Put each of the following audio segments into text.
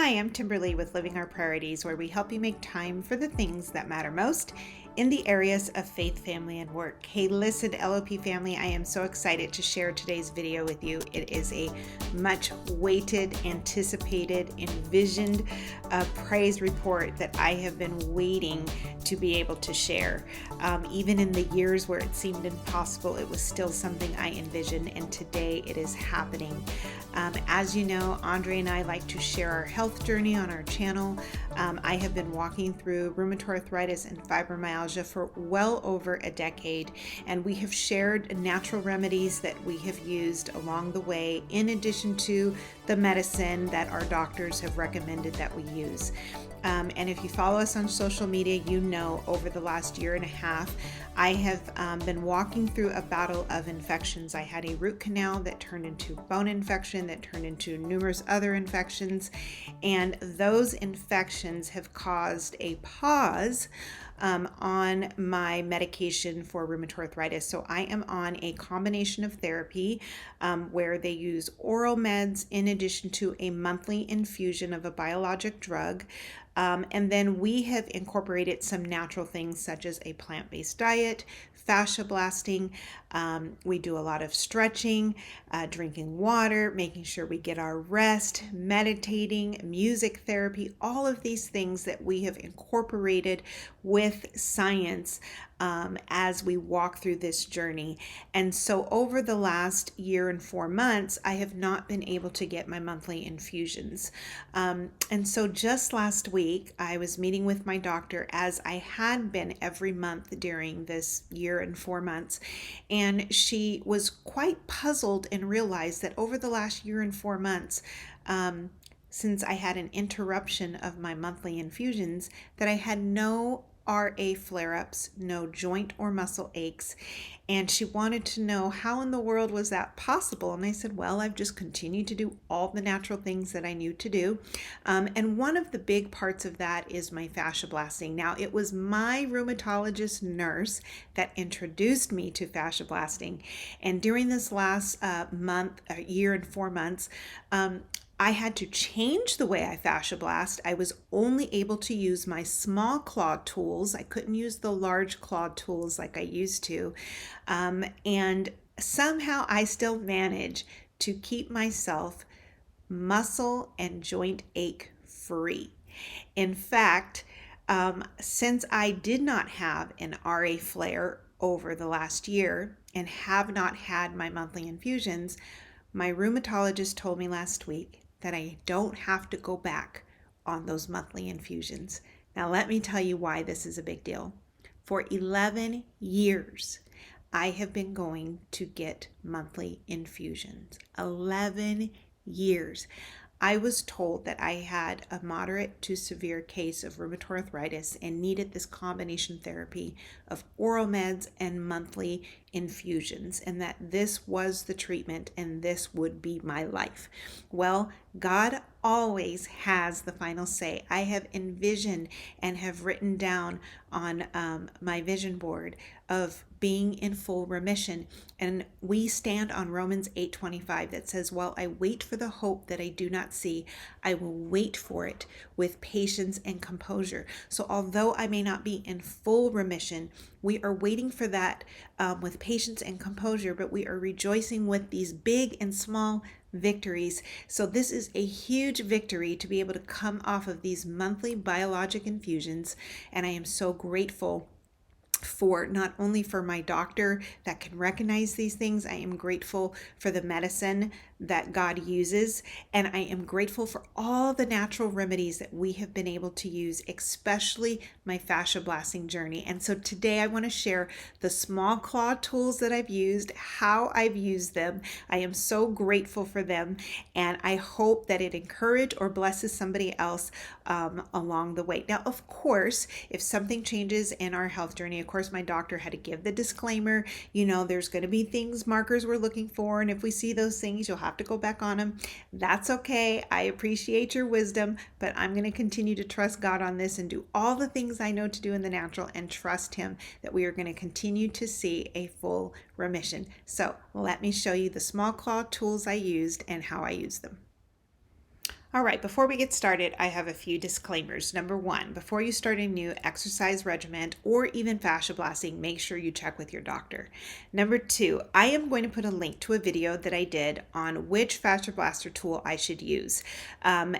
Hi, I'm Timberly with Living Our Priorities, where we help you make time for the things that matter most in the areas of faith, family, and work. Hey, listen, LOP family, I am so excited to share today's video with you. It is a much awaited, anticipated, envisioned praise report that I have been waiting to be able to share. Even in the years where it seemed impossible, it was still something I envisioned, and today it is happening. As you know, Andre and I like to share our health journey on our channel. I have been walking through rheumatoid arthritis and fibromyalgia for well over a decade, and we have shared natural remedies that we have used along the way, in addition to the medicine that our doctors have recommended that we use. And if you follow us on social media, you know over the last year and a half, I have been walking through a battle of infections. I had a root canal that turned into bone infection, that turned into numerous other infections, and those infections have caused a pause on my medication for rheumatoid arthritis. So I am on a combination of therapy where they use oral meds in addition to a monthly infusion of a biologic drug. And then we have incorporated some natural things such as a plant-based diet, fascia blasting. We do a lot of stretching, drinking water, making sure we get our rest, meditating, music therapy, all of these things that we have incorporated with science as we walk through this journey. And so over the last year and 4 months, I have not been able to get my monthly infusions. And so just last week, I was meeting with my doctor, as I had been every month during this year and 4 months. And she was quite puzzled and realized that over the last year and 4 months, since I had an interruption of my monthly infusions, that I had no RA flare-ups, no joint or muscle aches. And she wanted to know how in the world was that possible. And I said, well, I've just continued to do all the natural things that I knew to do. And one of the big parts of that is my fascia blasting. Now, it was my rheumatologist nurse that introduced me to fascia blasting. And during this last year and 4 months, I had to change the way I fascia blast. I was only able to use my small claw tools. I couldn't use the large claw tools like I used to. And somehow I still manage to keep myself muscle and joint ache free. In fact, since I did not have an RA flare over the last year and have not had my monthly infusions, my rheumatologist told me last week that I don't have to go back on those monthly infusions. Now, let me tell you why this is a big deal. For 11 years, I have been going to get monthly infusions. 11 years. I was told that I had a moderate to severe case of rheumatoid arthritis and needed this combination therapy of oral meds and monthly infusions, and that this was the treatment and this would be my life. Well, God always has the final say. I have envisioned and have written down on my vision board of being in full remission. And we stand on Romans 8:25 that says, while I wait for the hope that I do not see, I will wait for it with patience and composure. So although I may not be in full remission, we are waiting for that with patience and composure, but we are rejoicing with these big and small victories. So this is a huge victory to be able to come off of these monthly biologic infusions. And I am so grateful for not only for my doctor that can recognize these things, I am grateful for the medicine that God uses, and I am grateful for all the natural remedies that we have been able to use, especially my fascia blasting journey. And so today I want to share the small claw tools that I've used, how I've used them. I am so grateful for them, and I hope that it encourages or blesses somebody else along the way. Now, of course, if something changes in our health journey, of course, my doctor had to give the disclaimer, there's going to be things, markers we're looking for, and if we see those things, you'll have to go back on them. That's okay. I appreciate your wisdom, but I'm going to continue to trust God on this and do all the things I know to do in the natural and trust Him that we are going to continue to see a full remission. So let me show you the small claw tools I used and how I use them. All right, before we get started, I have a few disclaimers. Number one, before you start a new exercise regimen or even fascia blasting, make sure you check with your doctor. Number two, I am going to put a link to a video that I did on which fascia blaster tool I should use.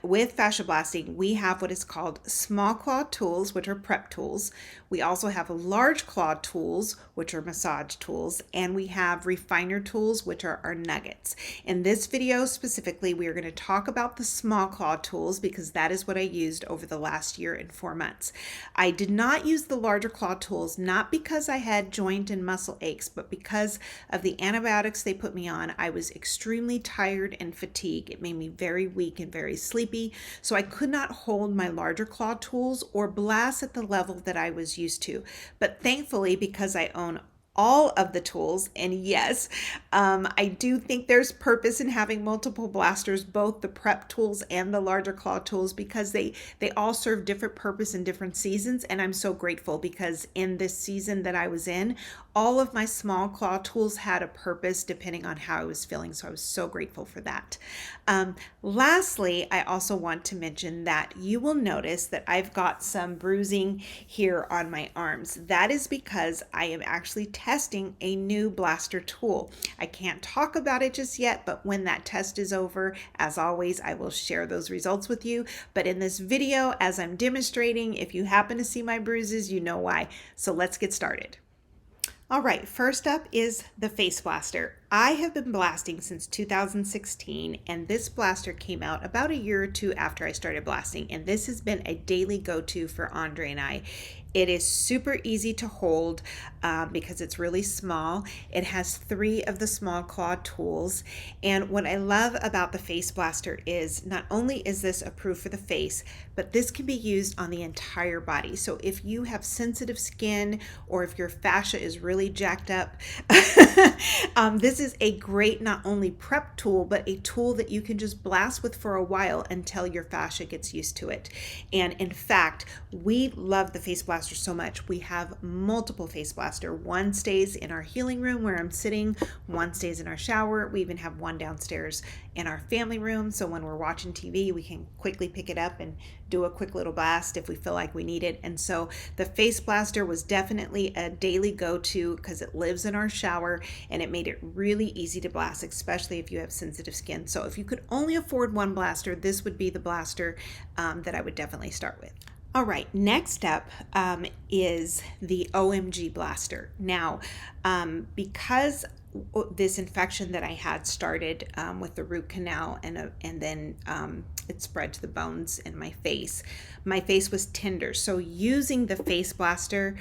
With fascia blasting, we have what is called small claw tools, which are prep tools. We also have large claw tools, which are massage tools, and we have refiner tools, which are our nuggets. In this video specifically, we are going to talk about the small claw tools because that is what I used over the last year and 4 months. I did not use the larger claw tools, not because I had joint and muscle aches, but because of the antibiotics they put me on. I was extremely tired and fatigued. It made me very weak and very sleepy, so I could not hold my larger claw tools or blast at the level that I was used to. But thankfully, because I own all of the tools, and yes, I do think there's purpose in having multiple blasters, both the prep tools and the larger claw tools, because they all serve different purpose in different seasons. And I'm so grateful because in this season that I was in, all of my small claw tools had a purpose depending on how I was feeling. So I was so grateful for that. Lastly, I also want to mention that you will notice that I've got some bruising here on my arms. That is because I am actually testing a new blaster tool. I can't talk about it just yet, but when that test is over, as always, I will share those results with you. But in this video, as I'm demonstrating, if you happen to see my bruises, you know why. So let's get started. All right, first up is the face blaster. I have been blasting since 2016, and this blaster came out about a year or two after I started blasting, and this has been a daily go-to for Andre and I. It is super easy to hold because it's really small. It has 3 of the small claw tools. And what I love about the face blaster is not only is this approved for the face, but this can be used on the entire body. So if you have sensitive skin or if your fascia is really jacked up, this is a great not only prep tool, but a tool that you can just blast with for a while until your fascia gets used to it. And in fact, we love the face blaster so much. We have multiple face blaster. One stays in our healing room where I'm sitting, one stays in our shower. We even have one downstairs in our family room. So when we're watching TV, we can quickly pick it up and do a quick little blast if we feel like we need it. And so the face blaster was definitely a daily go-to because it lives in our shower and it made it really easy to blast, especially if you have sensitive skin. So if you could only afford one blaster, this would be the blaster that I would definitely start with. All right, next up is the OMG Blaster. Now, because this infection that I had started with the root canal and then it spread to the bones in my face was tender. So using the face blaster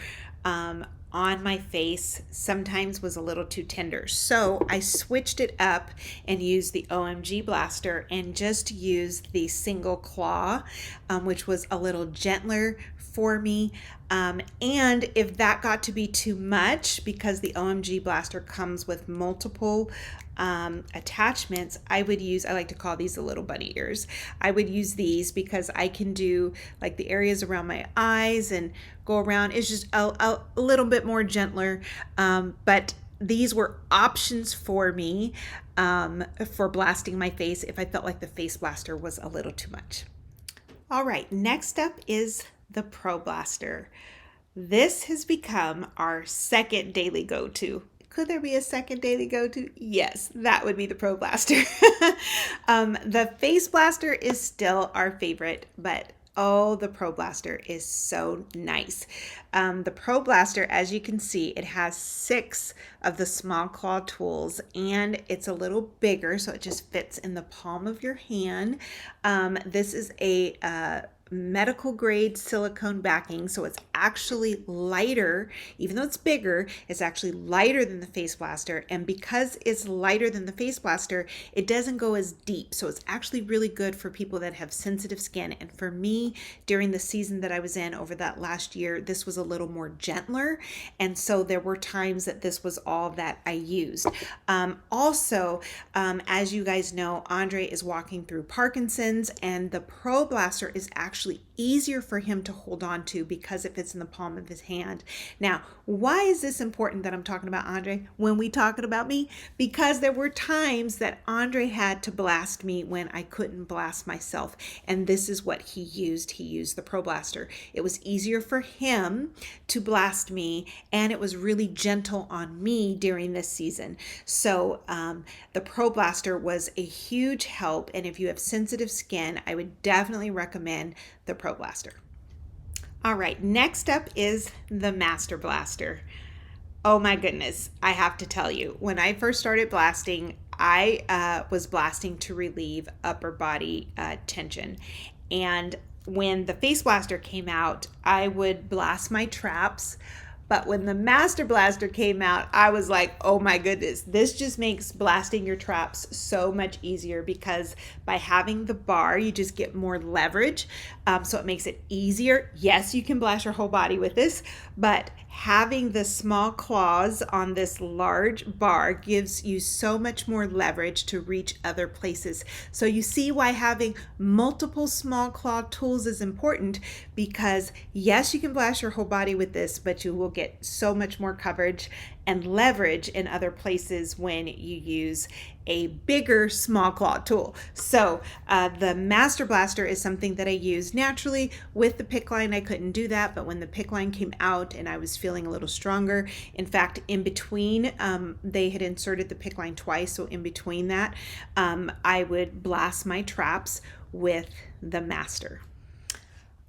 on my face sometimes was a little too tender. So I switched it up and used the OMG Blaster and just used the single claw, which was a little gentler for me. And if that got to be too much, because the OMG Blaster comes with multiple attachments, I like to call these the little bunny ears. I would use these because I can do like the areas around my eyes and go around. It's just a little bit more gentler, but these were options for me for blasting my face if I felt like the face blaster was a little too much. All right, next up is the Pro Blaster. This has become our second daily go-to. Could there be a second daily go-to? Yes, that would be the Pro Blaster. The face blaster is still our favorite, but oh, the Pro Blaster is so nice. The Pro Blaster, as you can see, it has 6 of the small claw tools and it's a little bigger, so it just fits in the palm of your hand. This is a medical grade silicone backing, so it's actually lighter. Even though it's bigger, it's actually lighter than the face blaster, and because it's lighter than the face blaster, it doesn't go as deep, so it's actually really good for people that have sensitive skin. And for me, during the season that I was in over that last year, this was a little more gentler, and so there were times that this was all that I used. Also, as you guys know, Andre is walking through Parkinson's, and the Pro Blaster is actually easier for him to hold on to because if it's fits in the palm of his hand. Now, why is this important that I'm talking about Andre when we talking about me? Because there were times that Andre had to blast me when I couldn't blast myself. And this is what he used. He used the Pro Blaster. It was easier for him to blast me, and it was really gentle on me during this season. So the Pro Blaster was a huge help. And if you have sensitive skin, I would definitely recommend the Pro Blaster. All right, next up is the Master Blaster. Oh my goodness, I have to tell you, when I first started blasting, I was blasting to relieve upper body tension. And when the Face Blaster came out, I would blast my traps. But when the Master Blaster came out, I was like, oh my goodness, this just makes blasting your traps so much easier, because by having the bar, you just get more leverage. So it makes it easier. Yes, you can blast your whole body with this, but having the small claws on this large bar gives you so much more leverage to reach other places. So you see why having multiple small claw tools is important, because yes, you can blast your whole body with this, but you will get so much more coverage and leverage in other places when you use a bigger small claw tool. So the Master Blaster is something that I use naturally. With the PICC line, I couldn't do that, but when the PICC line came out and I was feeling a little stronger, in fact, in between, they had inserted the PICC line twice, so in between that, I would blast my traps with the Master.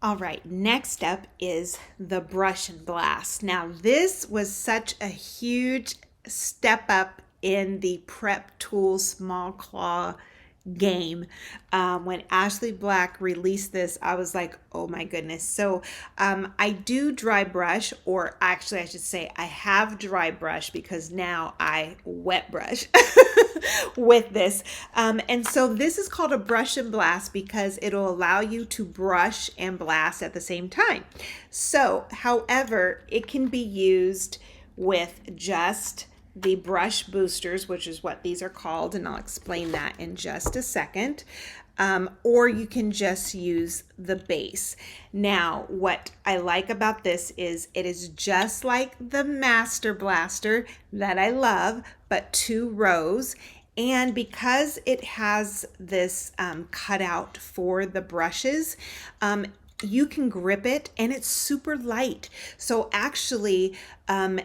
All right, next up is the Brush and Blast. Now, this was such a huge step up in the prep tool small claw game. When Ashley Black released this, I was like, oh my goodness. So I do dry brush, or actually I should say I have dry brush, because now I wet brush with this. And so this is called a Brush and Blast because it'll allow you to brush and blast at the same time. So, however, it can be used with just the brush boosters, which is what these are called, and I'll explain that in just a second. Or you can just use the base. Now, what I like about this is it is just like the Master Blaster that I love, but 2 rows. And because it has this cutout for the brushes, you can grip it, and it's super light. So actually,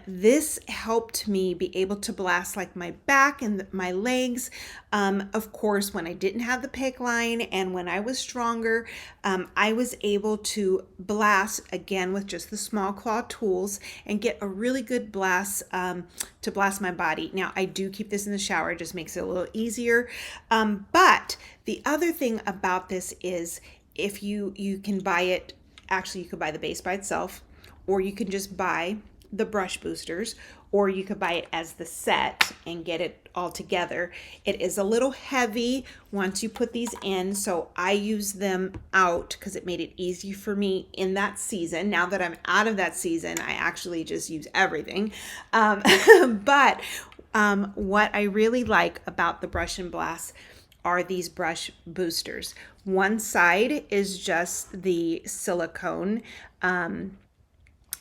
this helped me be able to blast like my back and my legs. Of course, when I didn't have the PICC line and when I was stronger, I was able to blast again with just the small claw tools and get a really good blast to blast my body. Now, I do keep this in the shower. It just makes it a little easier. But the other thing about this is, if you can buy it, actually you could buy the base by itself, or you can just buy the brush boosters, or you could buy it as the set and get it all together. It is a little heavy once you put these in, so I use them out because it made it easy for me in that season. Now that I'm out of that season, I actually just use everything. But what I really like about the Brush and Blast are these brush boosters. One side is just the silicone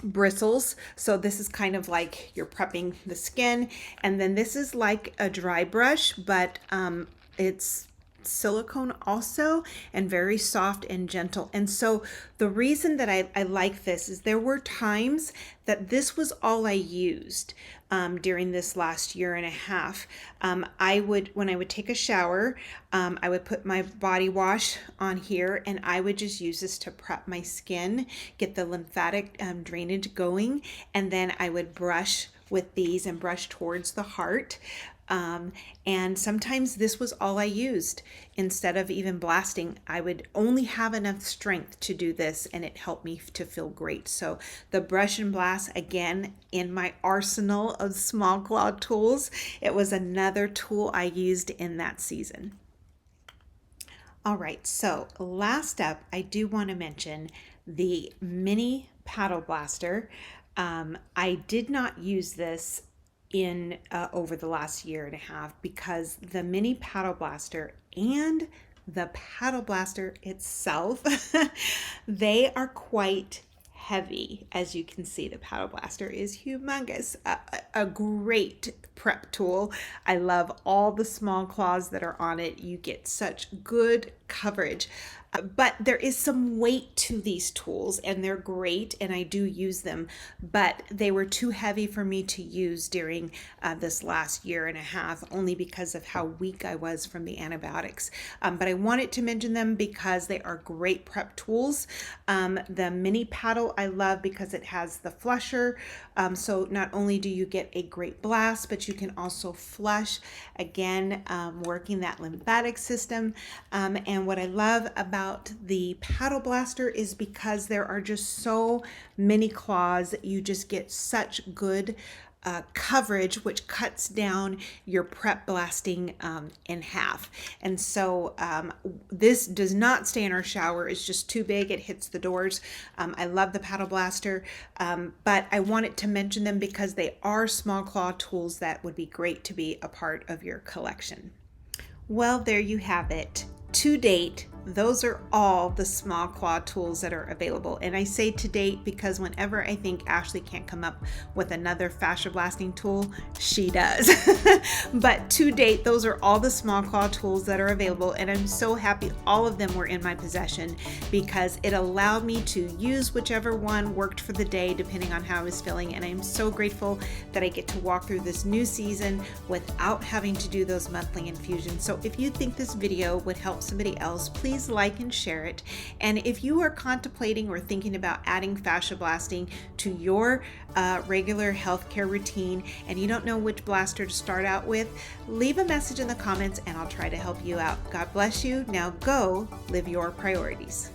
bristles. So this is kind of like you're prepping the skin. And then this is like a dry brush, but it's silicone also, and very soft and gentle. And so the reason that I like this is there were times that this was all I used during this last year and a half. When I would take a shower, I would put my body wash on here, and I would just use this to prep my skin, get the lymphatic drainage going, and then I would brush with these and brush towards the heart. And sometimes this was all I used. Instead of even blasting, I would only have enough strength to do this, and it helped me to feel great. So the Brush and Blast, again, in my arsenal of small claw tools, it was another tool I used in that season. All right, so last up, I do want to mention the mini paddle blaster. I did not use this in over the last year and a half because the mini paddle blaster and the paddle blaster itself, they are quite heavy. As you can see, the Paddle Blaster is humongous. A great prep tool. I love all the small claws that are on it. You get such good coverage. But there is some weight to these tools, and they're great, and I do use them, but they were too heavy for me to use during this last year and a half, only because of how weak I was from the antibiotics. But I wanted to mention them because they are great prep tools. The mini paddle I love because it has the flusher, so not only do you get a great blast, but you can also flush, again, working that lymphatic system. And what I love about the Paddle Blaster is because there are just so many claws, you just get such good coverage, which cuts down your prep blasting in half. And so this does not stay in our shower. It's just too big. It hits the doors. I love the Paddle Blaster, but I wanted to mention them because they are small claw tools that would be great to be a part of your collection. Well, there you have it. To date, those are all the small claw tools that are available. And I say to date because whenever I think Ashley can't come up with another fascia blasting tool, she does. But to date, those are all the small claw tools that are available. And I'm so happy all of them were in my possession because it allowed me to use whichever one worked for the day, depending on how I was feeling. And I'm so grateful that I get to walk through this new season without having to do those monthly infusions. So if you think this video would help somebody else, please like and share it. And if you are contemplating or thinking about adding fascia blasting to your regular healthcare routine and you don't know which blaster to start out with, leave a message in the comments and I'll try to help you out. God bless you. Now go live your priorities.